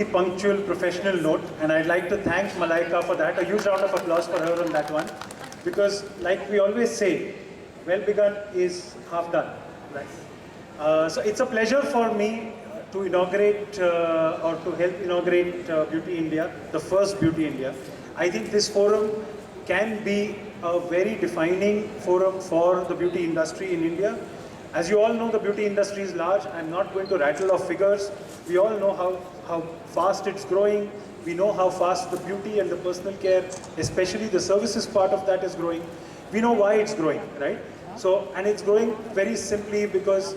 punctual professional note, and I'd like to thank Malaika for that. A huge round of applause for her on that one, because like we always say, well begun is half done, right? So it's a pleasure for me to inaugurate or to help inaugurate Beauty India, the first Beauty India. I think this forum can be a very defining forum for the beauty industry in India. As you all know, the beauty industry is large. I'm not going to rattle off figures. We all know how fast it's growing. We know how fast the beauty and the personal care, especially the services part of that, is growing. We know why it's growing, right? So, and it's growing very simply because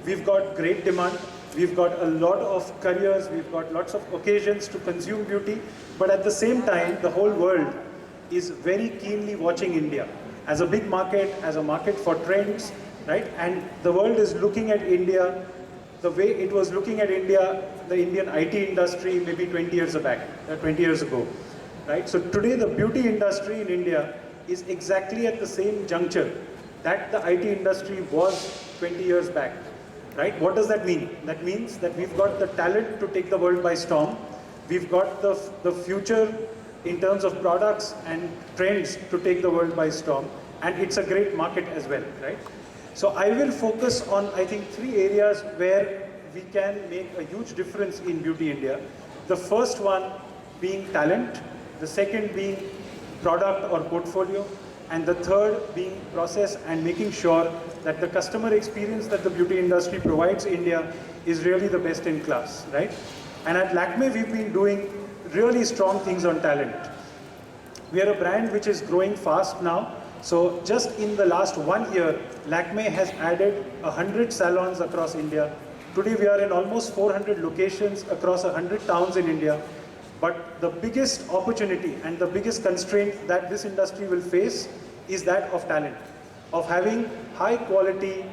we've got great demand. We've got a lot of careers. We've got lots of occasions to consume beauty. But at the same time, the whole world is very keenly watching India as a big market, as a market for trends, right? And the world is looking at India the way it was looking at India, the Indian IT industry maybe 20 years ago, right? So today the beauty industry in India is exactly at the same juncture that the IT industry was 20 years back, right? What does that mean? That means that we've got the talent to take the world by storm. We've got the future in terms of products and trends to take the world by storm. And it's a great market as well, right? So I will focus on, I think, 3 areas where we can make a huge difference in Beauty India. The first one being talent, the second being product or portfolio, and the third being process and making sure that the customer experience that the beauty industry provides India is really the best in class, right? And at Lakme, we've been doing really strong things on talent. We are a brand which is growing fast now. So just in the last 1 year, Lakme has added 100 salons across India. Today we are in almost 400 locations across 100 towns in India. But the biggest opportunity and the biggest constraint that this industry will face is that of talent, of having high quality,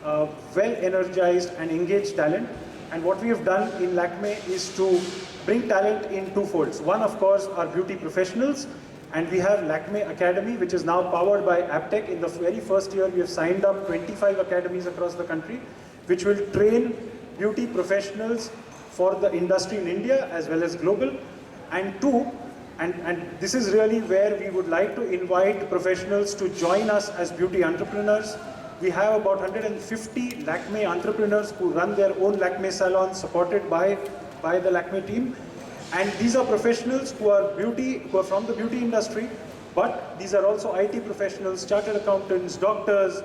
well-energized and engaged talent. And what we have done in Lakme is to bring talent in 2 folds. One, of course, are beauty professionals. And we have Lakme Academy, which is now powered by Aptech. In the very first year, we have signed up 25 academies across the country, which will train beauty professionals for the industry in India as well as global. And 2, and this is really where we would like to invite professionals to join us as beauty entrepreneurs. We have about 150 Lakme entrepreneurs who run their own Lakme salons supported by the Lakme team. And these are professionals who are from the beauty industry, but these are also IT professionals, chartered accountants, doctors,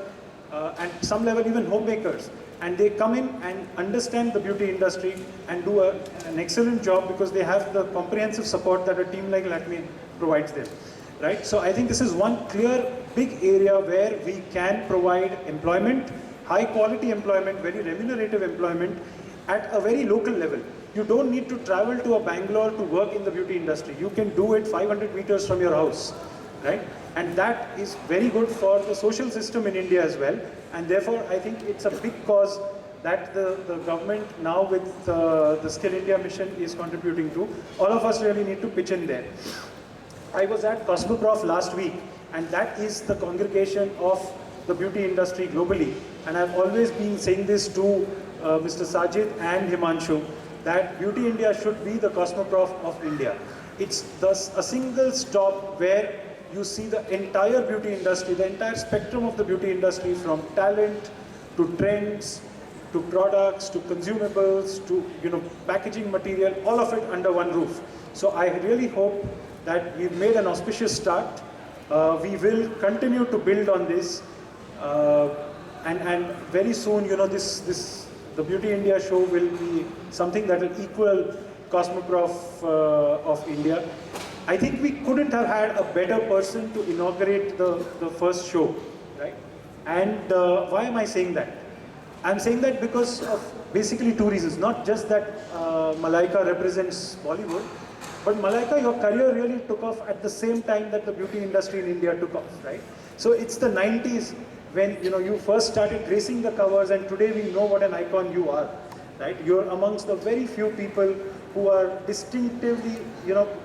and some level even homemakers. And they come in and understand the beauty industry and do an excellent job because they have the comprehensive support that a team like Lakme provides them, right? So I think this is one clear, big area where we can provide employment, high quality employment, very remunerative employment at a very local level. You don't need to travel to a Bangalore to work in the beauty industry. You can do it 500 meters from your house, right? And that is very good for the social system in India as well. And therefore, I think it's a big cause that the government now with the Skill India mission is contributing to. All of us really need to pitch in there. I was at Cosmoprof last week, and that is the congregation of the beauty industry globally. And I've always been saying this to Mr. Sajid and Himanshu, that Beauty India should be the Cosmoprof of India. It's thus a single stop where you see the entire beauty industry, the entire spectrum of the beauty industry, from talent to trends, to products, to consumables, to packaging material, all of it under one roof. So I really hope that we've made an auspicious start. We will continue to build on this, and very soon, the Beauty India show will be something that will equal Cosmoprof of India. I think we couldn't have had a better person to inaugurate the first show, right? And why am I saying that? I'm saying that because of basically 2 reasons. Not just that Malaika represents Bollywood, but Malaika, your career really took off at the same time that the beauty industry in India took off, right? So it's the 90s when you first started gracing the covers, and today we know what an icon you are, right? You're amongst the very few people who are distinctively,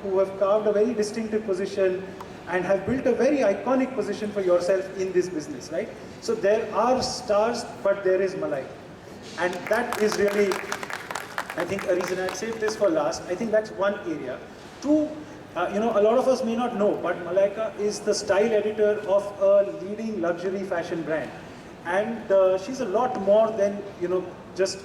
who have carved a very distinctive position and have built a very iconic position for yourself in this business, right? So there are stars, but there is Malaika. And that is really I think a reason I'd saved this for last, I think that's one area. Two, a lot of us may not know, but Malaika is the style editor of a leading luxury fashion brand. And she's a lot more than, just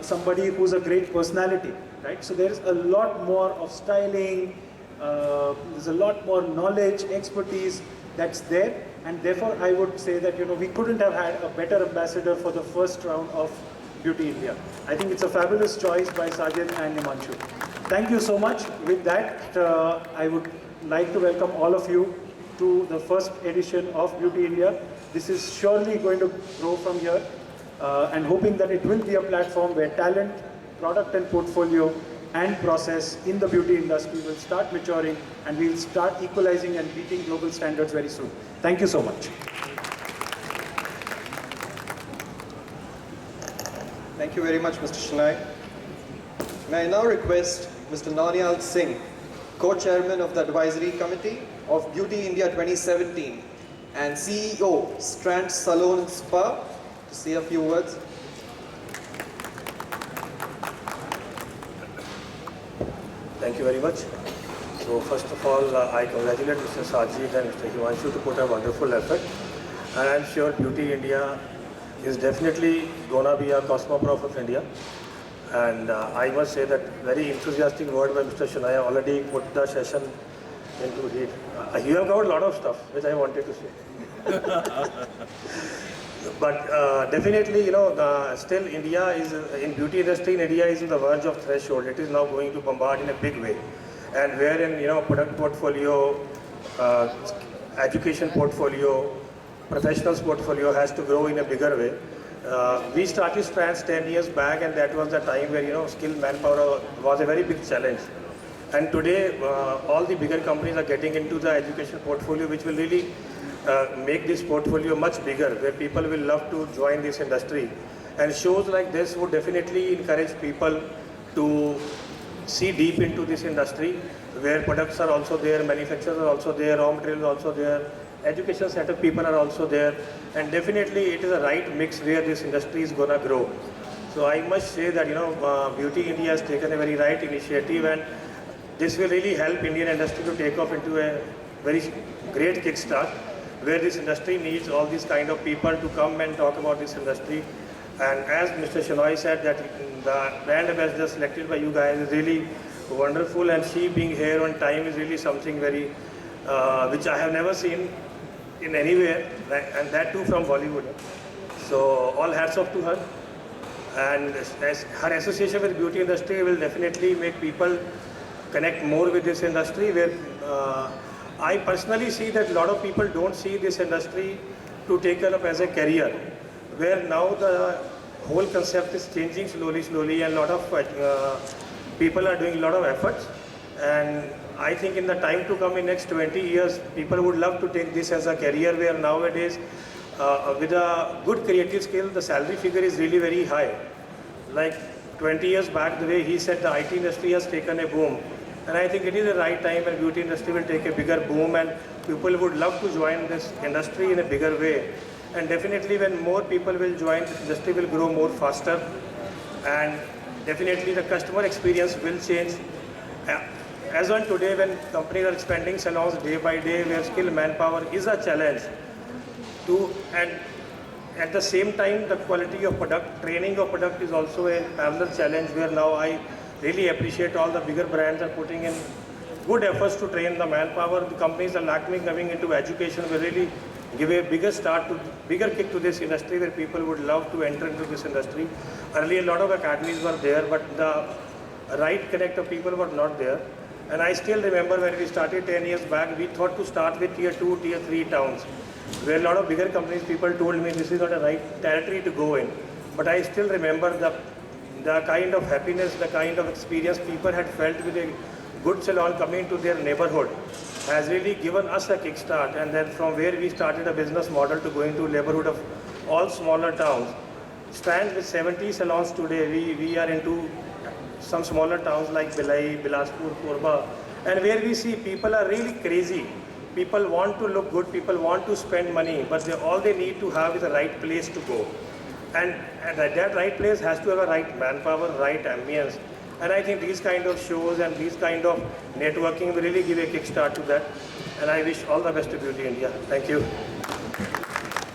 somebody who's a great personality, right? So there's a lot more of styling, there's a lot more knowledge, expertise that's there. And therefore, I would say that, we couldn't have had a better ambassador for the first round of Beauty India. I think it's a fabulous choice by Sajid and Nimanshu. Thank you so much. With that, I would like to welcome all of you to the first edition of Beauty India. This is surely going to grow from here, and hoping that it will be a platform where talent, product and portfolio and process in the beauty industry will start maturing, and we'll start equalizing and beating global standards very soon. Thank you so much. Thank you very much, Mr. Shenai. May I now request Mr. Nauniyal Singh, Co-Chairman of the Advisory Committee of Beauty India 2017 and CEO, Strand Salon Spa, to say a few words. Thank you very much. So first of all, I congratulate Mr. Sajid and Mr. Himanshu to put a wonderful effort. And I'm sure Beauty India is definitely going to be a cosmopolitan of India. And I must say that very enthusiastic word by Mr. Shenai already put the session into heat. You have got a lot of stuff which I wanted to say. But definitely, still India is, in beauty industry in India is in the verge of threshold. It is now going to bombard in a big way. And wherein, product portfolio, education portfolio, professionals portfolio has to grow in a bigger way. We started Strands 10 years back, and that was the time where, skilled manpower was a very big challenge. And today, all the bigger companies are getting into the education portfolio, which will really make this portfolio much bigger, where people will love to join this industry. And shows like this would definitely encourage people to see deep into this industry, where products are also there, manufacturers are also there, raw materials are also there, education setup people are also there, and definitely it is a right mix where this industry is going to grow. So I must say that, Beauty India has taken a very right initiative, and this will really help Indian industry to take off into a very great kickstart, where this industry needs all these kind of people to come and talk about this industry. And as Mr. Shenai said, that the brand ambassador selected by you guys is really wonderful, and she being here on time is really something very, which I have never seen in anywhere, and that too from Bollywood. So all hats off to her. And as her association with beauty industry will definitely make people connect more with this industry, where I personally see that a lot of people don't see this industry to take it up as a career, where now the whole concept is changing slowly, and a lot of people are doing a lot of efforts. And I think in the time to come, in next 20 years, people would love to take this as a career, where nowadays, with a good creative skill, the salary figure is really very high. Like 20 years back, the way he said, the IT industry has taken a boom. And I think it is the right time when beauty industry will take a bigger boom, and people would love to join this industry in a bigger way. And definitely when more people will join, the industry will grow more faster, and definitely the customer experience will change. As on today, when companies are expanding salons day by day, where skilled manpower is a challenge, and at the same time the quality of product, training of product is also a parallel challenge, where now I really appreciate all the bigger brands are putting in good efforts to train the manpower. The companies like Lakme coming into education will really give a bigger kick to this industry, where people would love to enter into this industry. Earlier, a lot of academies were there, but the right connect of people were not there. And I still remember when we started 10 years back, we thought to start with tier 2, tier 3 towns, where a lot of bigger companies, people told me this is not a right territory to go in. But I still remember the kind of happiness, the kind of experience people had felt with a good salon coming to their neighborhood has really given us a kickstart. And then from where we started a business model to going to neighborhood of all smaller towns. Stand with 70 salons today, we are into some smaller towns like Bhilai, Bilaspur, Korba, and where we see people are really crazy. People want to look good, people want to spend money, but all they need to have is the right place to go. And that right place has to have a right manpower, right ambience. And I think these kind of shows and these kind of networking will really give a kickstart to that. And I wish all the best to Beauty India. Thank you.